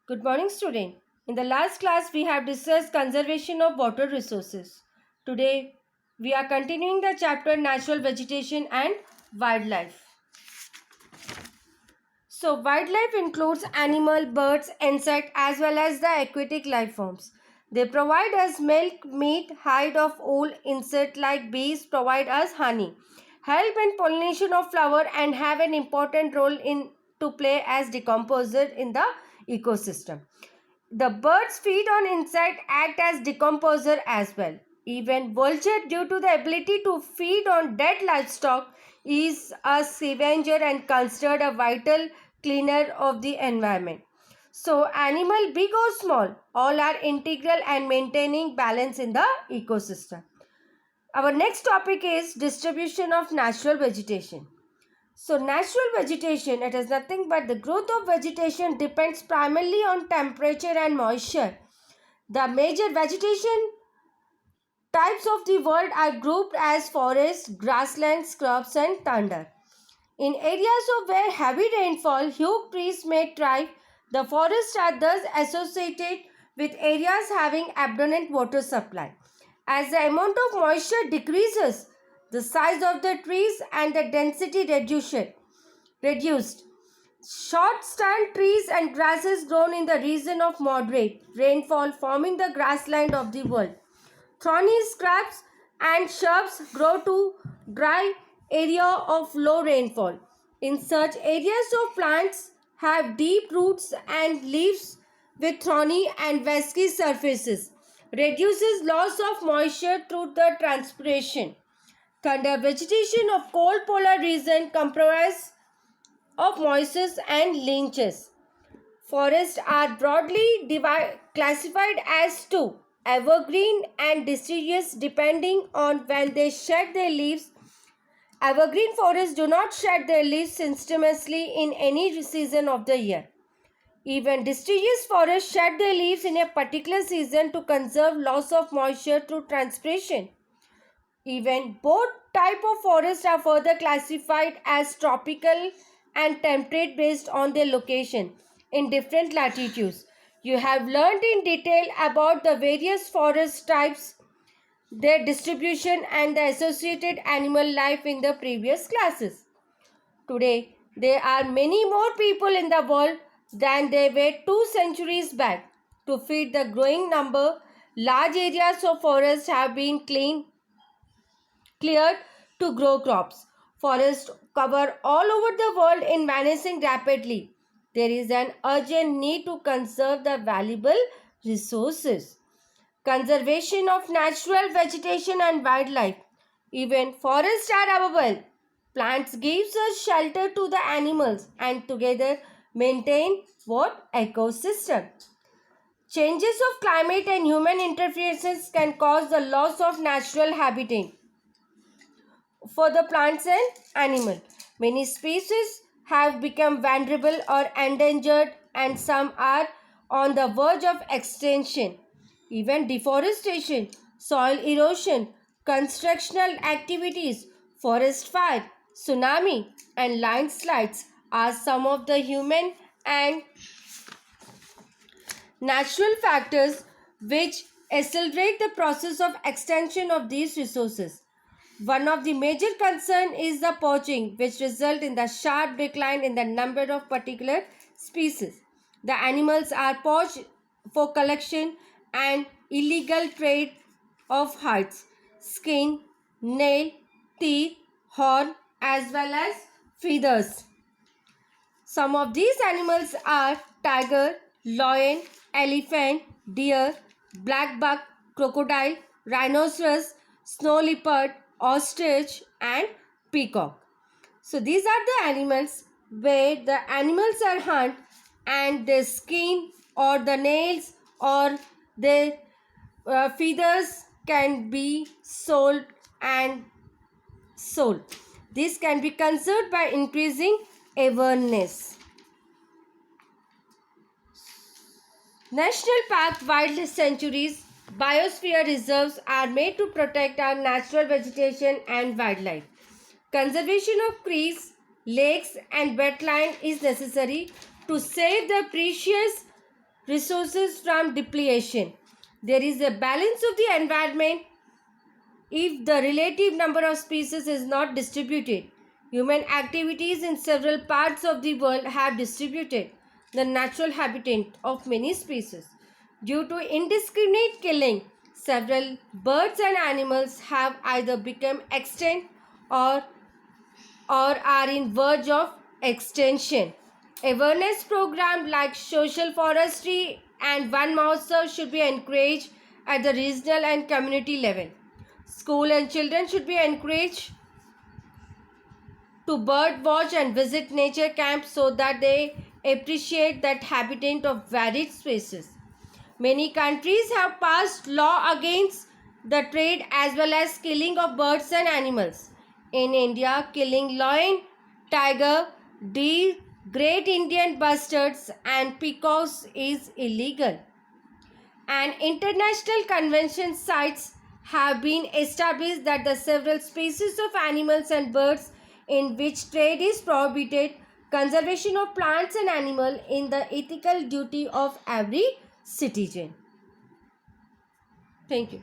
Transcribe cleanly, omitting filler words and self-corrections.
Good morning, student. In the last class, we have discussed conservation of water resources. Today, we are continuing the chapter Natural Vegetation and Wildlife. So, wildlife includes animal, birds, insect, as well as the aquatic life forms. They provide us milk, meat, hide of wool, insect like bees provide us honey, help in pollination of flower, and have an important role in to play as decomposer in the ecosystem. The birds feed on insect, act as decomposer as well. Even vulture, due to the ability to feed on dead livestock, is a scavenger and considered a vital cleaner of the environment. So animal big or small, all are integral and maintaining balance in the ecosystem. Our next topic is distribution of natural vegetation. So natural vegetation, it is nothing but the growth of vegetation depends primarily on temperature and moisture. The major vegetation types of the world are grouped as forest, grassland, scrubs and tundra. In areas of where heavy rainfall, huge trees may thrive. The forests are thus associated with areas having abundant water supply. As the amount of moisture decreases, the size of the trees and the density reduced. Short stand trees and grasses grown in the region of moderate rainfall forming the grassland of the world. Thorny scrubs and shrubs grow to dry area of low rainfall. In such areas of plants have deep roots and leaves with thorny and viscous surfaces. Reduces loss of moisture through the transpiration. Thunder vegetation of cold polar region comprise of moisture and lynches. Forests are broadly classified as two, evergreen and deciduous, depending on when they shed their leaves. Evergreen forests do not shed their leaves systematically in any season of the year. Even deciduous forests shed their leaves in a particular season to conserve loss of moisture through transpiration. Even both type of forests are further classified as tropical and temperate based on their location in different latitudes. You have learned in detail about the various forest types, their distribution and the associated animal life in the previous classes. Today, there are many more people in the world than there were 2 centuries back. To feed the growing number, large areas of forest have been cleared to grow crops. Forests cover all over the world in vanishing rapidly. There is an urgent need to conserve the valuable resources. Conservation of natural vegetation and wildlife. Even forests are available. Plants gives us shelter to the animals and together maintain what ecosystem. Changes of climate and human interferences can cause the loss of natural habitat for the plants and animals. Many species have become vulnerable or endangered and some are on the verge of extinction. Even deforestation, soil erosion, constructional activities, forest fire, tsunami and landslides are some of the human and natural factors which accelerate the process of extinction of these resources. One of the major concern is the poaching, which result in the sharp decline in the number of particular species. The animals are poached for collection and illegal trade of hides, skin, nail, teeth, horn, as well as feathers. Some of these animals are tiger, lion, elephant, deer, black buck, crocodile, rhinoceros, snow leopard, ostrich and peacock. So these are the animals where the animals are hunted and their skin or the nails or their feathers can be sold and sold. This can be conserved by increasing awareness. National park, wildlife sanctuaries, biosphere reserves are made to protect our natural vegetation and wildlife. Conservation of trees, lakes and wetland is necessary to save the precious resources from depletion. There is a balance of the environment if the relative number of species is not distributed. Human activities in several parts of the world have distributed the natural habitat of many species. Due to indiscriminate killing, several birds and animals have either become extinct or are in verge of extinction. Awareness programs like social forestry and One Mahotsav should be encouraged at the regional and community level. School and children should be encouraged to bird watch and visit nature camps so that they appreciate that habitat of varied species. Many countries have passed law against the trade as well as killing of birds and animals. In India, killing lion, tiger, deer, great Indian bustards and peacocks is illegal. And international convention sites have been established that the several species of animals and birds in which trade is prohibited, conservation of plants and animals in the ethical duty of every citizen. Thank you.